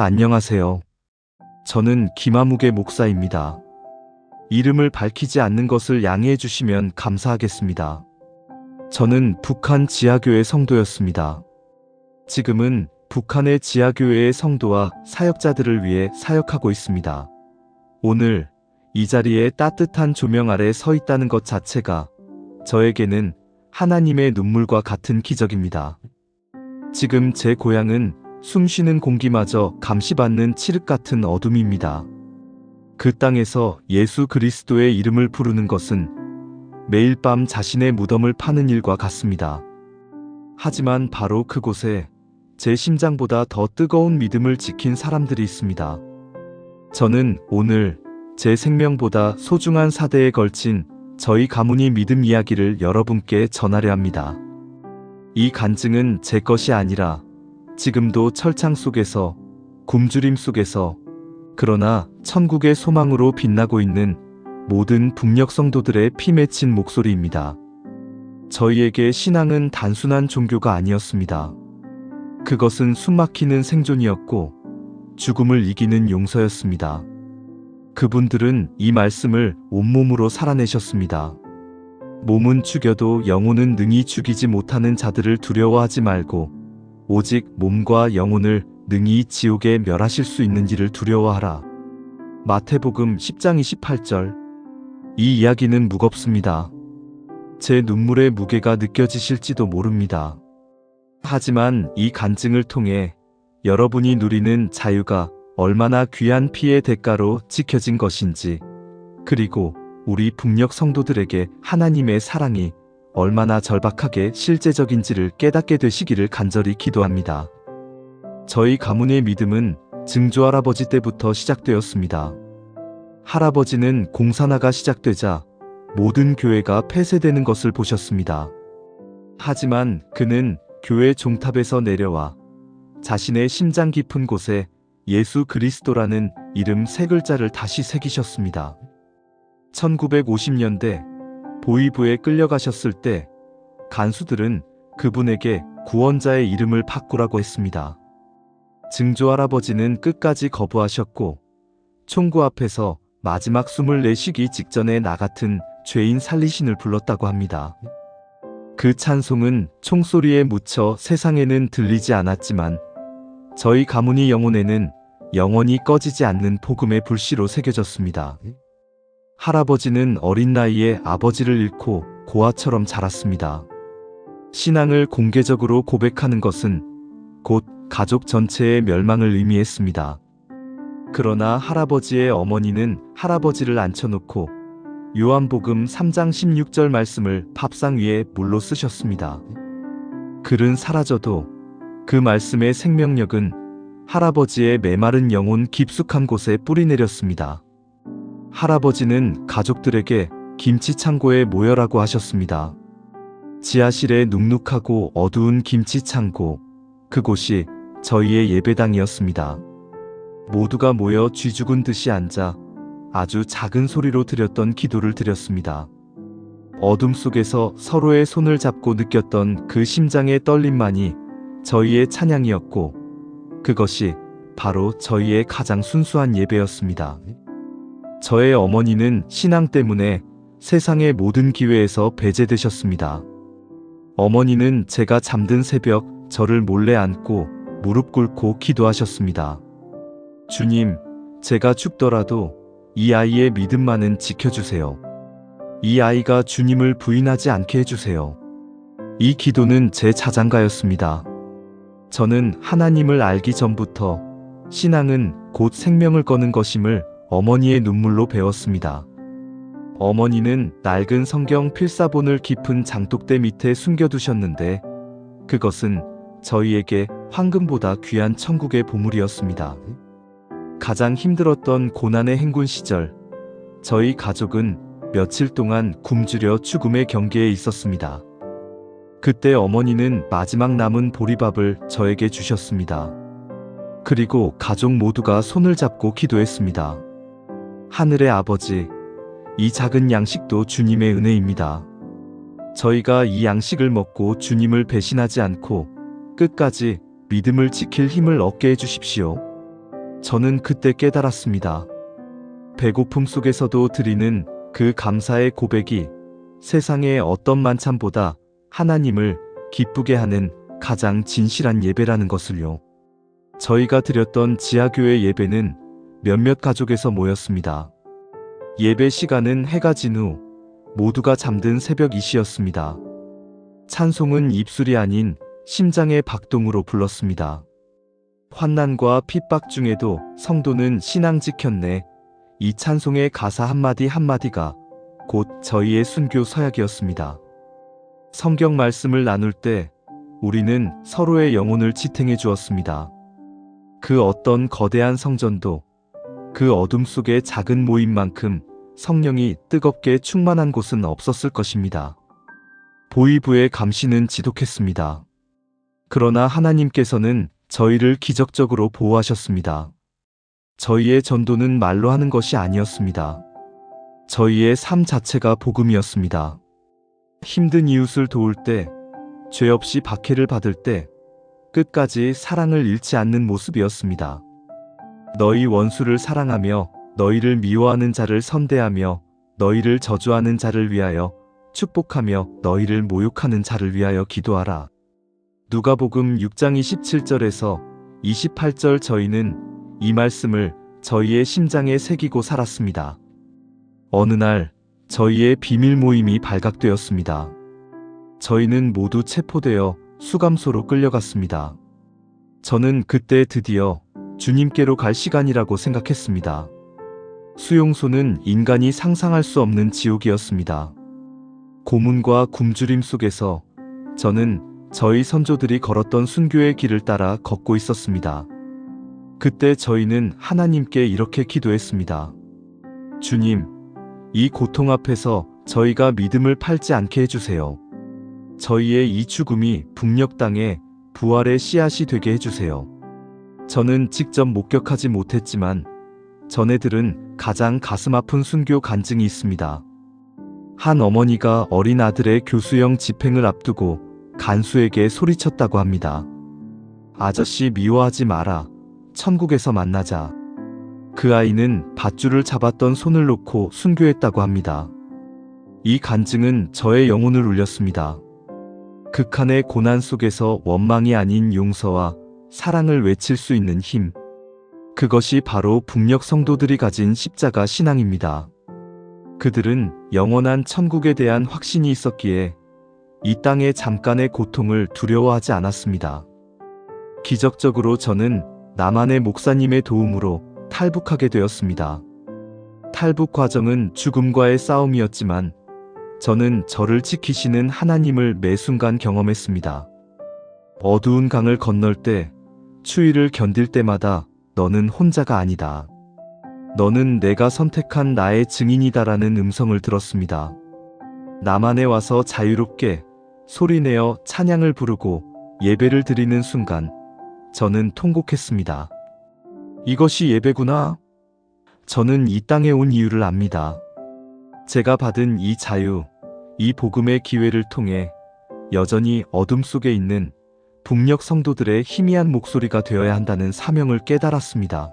안녕하세요. 저는 김아무개 목사입니다. 이름을 밝히지 않는 것을 양해해 주시면 감사하겠습니다. 저는 북한 지하교회 성도였습니다. 지금은 북한의 지하교회의 성도와 사역자들을 위해 사역하고 있습니다. 오늘 이 자리에 따뜻한 조명 아래 서 있다는 것 자체가 저에게는 하나님의 눈물과 같은 기적입니다. 지금 제 고향은 숨쉬는 공기마저 감시받는 칠흑 같은 어둠입니다. 그 땅에서 예수 그리스도의 이름을 부르는 것은 매일 밤 자신의 무덤을 파는 일과 같습니다. 하지만 바로 그곳에 제 심장보다 더 뜨거운 믿음을 지킨 사람들이 있습니다. 저는 오늘 제 생명보다 소중한 사대에 걸친 저희 가문의 믿음 이야기를 여러분께 전하려 합니다. 이 간증은 제 것이 아니라 지금도 철창 속에서, 굶주림 속에서, 그러나 천국의 소망으로 빛나고 있는 모든 북녘 성도들의 피 맺힌 목소리입니다. 저희에게 신앙은 단순한 종교가 아니었습니다. 그것은 숨막히는 생존이었고 죽음을 이기는 용서였습니다. 그분들은 이 말씀을 온몸으로 살아내셨습니다. 몸은 죽여도 영혼은 능히 죽이지 못하는 자들을 두려워하지 말고 오직 몸과 영혼을 능히 지옥에 멸하실 수 있는 이를 두려워하라. 마태복음 10장 28절. 이 이야기는 무겁습니다. 제 눈물의 무게가 느껴지실지도 모릅니다. 하지만 이 간증을 통해 여러분이 누리는 자유가 얼마나 귀한 피의 대가로 지켜진 것인지, 그리고 우리 북녘 성도들에게 하나님의 사랑이 얼마나 절박하게 실제적인지를 깨닫게 되시기를 간절히 기도합니다. 저희 가문의 믿음은 증조할아버지 때부터 시작되었습니다. 할아버지는 공산화가 시작되자 모든 교회가 폐쇄되는 것을 보셨습니다. 하지만 그는 교회 종탑에서 내려와 자신의 심장 깊은 곳에 예수 그리스도라는 이름 세 글자를 다시 새기셨습니다. 1950년대 보위부에 끌려가셨을 때 간수들은 그분에게 구원자의 이름을 바꾸라고 했습니다. 증조할아버지는 끝까지 거부하셨고 총구 앞에서 마지막 숨을 내쉬기 직전에 나 같은 죄인 살리신을 불렀다고 합니다. 그 찬송은 총소리에 묻혀 세상에는 들리지 않았지만 저희 가문의 영혼에는 영원히 꺼지지 않는 복음의 불씨로 새겨졌습니다. 할아버지는 어린 나이에 아버지를 잃고 고아처럼 자랐습니다. 신앙을 공개적으로 고백하는 것은 곧 가족 전체의 멸망을 의미했습니다. 그러나 할아버지의 어머니는 할아버지를 앉혀놓고 요한복음 3장 16절 말씀을 밥상 위에 물로 쓰셨습니다. 글은 사라져도 그 말씀의 생명력은 할아버지의 메마른 영혼 깊숙한 곳에 뿌리내렸습니다. 할아버지는 가족들에게 김치 창고에 모여라고 하셨습니다. 지하실의 눅눅하고 어두운 김치 창고, 그곳이 저희의 예배당이었습니다. 모두가 모여 쥐죽은 듯이 앉아 아주 작은 소리로 드렸던 기도를 드렸습니다. 어둠 속에서 서로의 손을 잡고 느꼈던 그 심장의 떨림만이 저희의 찬양이었고 그것이 바로 저희의 가장 순수한 예배였습니다. 저의 어머니는 신앙 때문에 세상의 모든 기회에서 배제되셨습니다. 어머니는 제가 잠든 새벽 저를 몰래 안고 무릎 꿇고 기도하셨습니다. 주님, 제가 죽더라도 이 아이의 믿음만은 지켜주세요. 이 아이가 주님을 부인하지 않게 해주세요. 이 기도는 제 자장가였습니다. 저는 하나님을 알기 전부터 신앙은 곧 생명을 거는 것임을 어머니의 눈물로 배웠습니다. 어머니는 낡은 성경 필사본을 깊은 장독대 밑에 숨겨두셨는데 그것은 저희에게 황금보다 귀한 천국의 보물이었습니다. 가장 힘들었던 고난의 행군 시절, 저희 가족은 며칠 동안 굶주려 죽음의 경계에 있었습니다. 그때 어머니는 마지막 남은 보리밥을 저에게 주셨습니다. 그리고 가족 모두가 손을 잡고 기도했습니다. 하늘의 아버지, 이 작은 양식도 주님의 은혜입니다. 저희가 이 양식을 먹고 주님을 배신하지 않고 끝까지 믿음을 지킬 힘을 얻게 해주십시오. 저는 그때 깨달았습니다. 배고픔 속에서도 드리는 그 감사의 고백이 세상의 어떤 만찬보다 하나님을 기쁘게 하는 가장 진실한 예배라는 것을요. 저희가 드렸던 지하교회 예배는 몇몇 가족에서 모였습니다. 예배 시간은 해가 진 후 모두가 잠든 새벽 2시였습니다. 찬송은 입술이 아닌 심장의 박동으로 불렀습니다. 환난과 핍박 중에도 성도는 신앙 지켰네. 이 찬송의 가사 한마디 한마디가 곧 저희의 순교 서약이었습니다. 성경 말씀을 나눌 때 우리는 서로의 영혼을 지탱해 주었습니다. 그 어떤 거대한 성전도 그 어둠 속의 작은 모임만큼 성령이 뜨겁게 충만한 곳은 없었을 것입니다. 보이부의 감시는 지독했습니다. 그러나 하나님께서는 저희를 기적적으로 보호하셨습니다. 저희의 전도는 말로 하는 것이 아니었습니다. 저희의 삶 자체가 복음이었습니다. 힘든 이웃을 도울 때, 죄 없이 박해를 받을 때 끝까지 사랑을 잃지 않는 모습이었습니다. 너희 원수를 사랑하며 너희를 미워하는 자를 선대하며 너희를 저주하는 자를 위하여 축복하며 너희를 모욕하는 자를 위하여 기도하라. 누가복음 6장 27절에서 28절. 저희는 이 말씀을 저희의 심장에 새기고 살았습니다. 어느 날 저희의 비밀 모임이 발각되었습니다. 저희는 모두 체포되어 수감소로 끌려갔습니다. 저는 그때 드디어 주님께로 갈 시간이라고 생각했습니다. 수용소는 인간이 상상할 수 없는 지옥이었습니다. 고문과 굶주림 속에서 저는 저희 선조들이 걸었던 순교의 길을 따라 걷고 있었습니다. 그때 저희는 하나님께 이렇게 기도했습니다. 주님, 이 고통 앞에서 저희가 믿음을 팔지 않게 해주세요. 저희의 이 죽음이 북녘 땅에 부활의 씨앗이 되게 해주세요. 저는 직접 목격하지 못했지만 전해들은 가장 가슴 아픈 순교 간증이 있습니다. 한 어머니가 어린 아들의 교수형 집행을 앞두고 간수에게 소리쳤다고 합니다. 아저씨 미워하지 마라. 천국에서 만나자. 그 아이는 밧줄을 잡았던 손을 놓고 순교했다고 합니다. 이 간증은 저의 영혼을 울렸습니다. 극한의 고난 속에서 원망이 아닌 용서와 사랑을 외칠 수 있는 힘. 그것이 바로 북녘 성도들이 가진 십자가 신앙입니다. 그들은 영원한 천국에 대한 확신이 있었기에 이 땅의 잠깐의 고통을 두려워하지 않았습니다. 기적적으로 저는 남한의 목사님의 도움으로 탈북하게 되었습니다. 탈북 과정은 죽음과의 싸움이었지만 저는 저를 지키시는 하나님을 매 순간 경험했습니다. 어두운 강을 건널 때, 추위를 견딜 때마다 너는 혼자가 아니다. 너는 내가 선택한 나의 증인이다라는 음성을 들었습니다. 남한에 와서 자유롭게 소리내어 찬양을 부르고 예배를 드리는 순간 저는 통곡했습니다. 이것이 예배구나. 저는 이 땅에 온 이유를 압니다. 제가 받은 이 자유, 이 복음의 기회를 통해 여전히 어둠 속에 있는 북녘 성도들의 희미한 목소리가 되어야 한다는 사명을 깨달았습니다.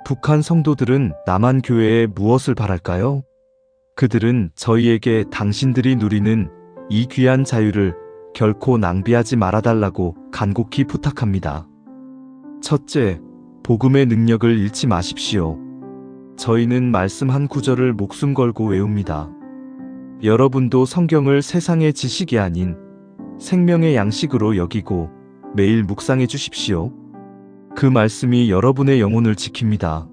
북한 성도들은 남한 교회에 무엇을 바랄까요? 그들은 저희에게 당신들이 누리는 이 귀한 자유를 결코 낭비하지 말아달라고 간곡히 부탁합니다. 첫째, 복음의 능력을 잃지 마십시오. 저희는 말씀 한 구절을 목숨 걸고 외웁니다. 여러분도 성경을 세상의 지식이 아닌 생명의 양식으로 여기고 매일 묵상해 주십시오. 그 말씀이 여러분의 영혼을 지킵니다.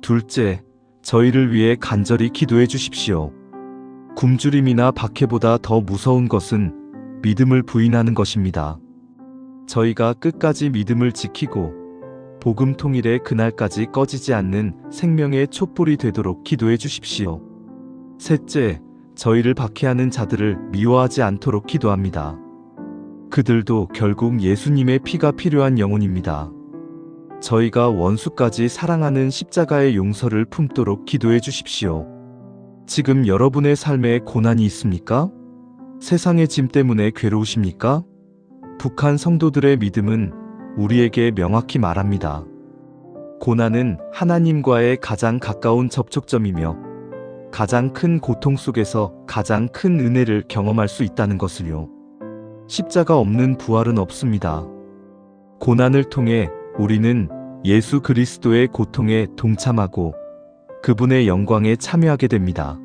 둘째, 저희를 위해 간절히 기도해 주십시오. 굶주림이나 박해보다 더 무서운 것은 믿음을 부인하는 것입니다. 저희가 끝까지 믿음을 지키고 복음 통일의 그날까지 꺼지지 않는 생명의 촛불이 되도록 기도해 주십시오. 셋째, 저희를 박해하는 자들을 미워하지 않도록 기도합니다. 그들도 결국 예수님의 피가 필요한 영혼입니다. 저희가 원수까지 사랑하는 십자가의 용서를 품도록 기도해 주십시오. 지금 여러분의 삶에 고난이 있습니까? 세상의 짐 때문에 괴로우십니까? 북한 성도들의 믿음은 우리에게 명확히 말합니다. 고난은 하나님과의 가장 가까운 접촉점이며 가장 큰 고통 속에서 가장 큰 은혜를 경험할 수 있다는 것을요. 십자가 없는 부활은 없습니다. 고난을 통해 우리는 예수 그리스도의 고통에 동참하고 그분의 영광에 참여하게 됩니다.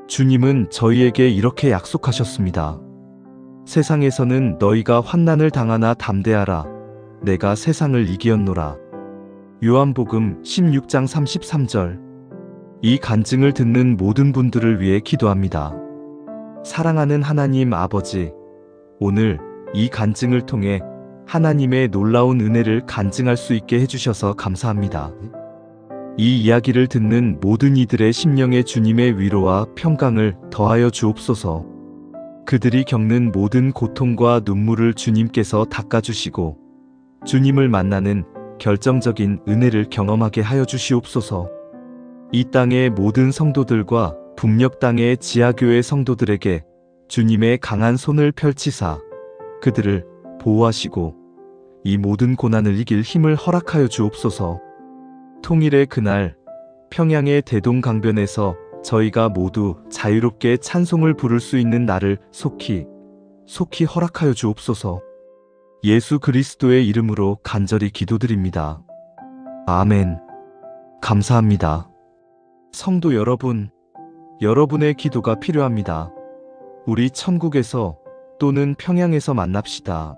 주님은 저희에게 이렇게 약속하셨습니다. 세상에서는 너희가 환난을 당하나 담대하라. 내가 세상을 이기었노라. 요한복음 16장 33절. 이 간증을 듣는 모든 분들을 위해 기도합니다. 사랑하는 하나님 아버지, 오늘 이 간증을 통해 하나님의 놀라운 은혜를 간증할 수 있게 해주셔서 감사합니다. 이 이야기를 듣는 모든 이들의 심령에 주님의 위로와 평강을 더하여 주옵소서. 그들이 겪는 모든 고통과 눈물을 주님께서 닦아주시고 주님을 만나는 결정적인 은혜를 경험하게 하여 주시옵소서. 이 땅의 모든 성도들과 북녘 땅의 지하교회 성도들에게 주님의 강한 손을 펼치사 그들을 보호하시고 이 모든 고난을 이길 힘을 허락하여 주옵소서. 통일의 그날 평양의 대동강변에서 저희가 모두 자유롭게 찬송을 부를 수 있는 날을 속히 허락하여 주옵소서. 예수 그리스도의 이름으로 간절히 기도드립니다. 아멘. 감사합니다. 성도 여러분, 여러분의 기도가 필요합니다. 우리 천국에서 또는 평양에서 만납시다.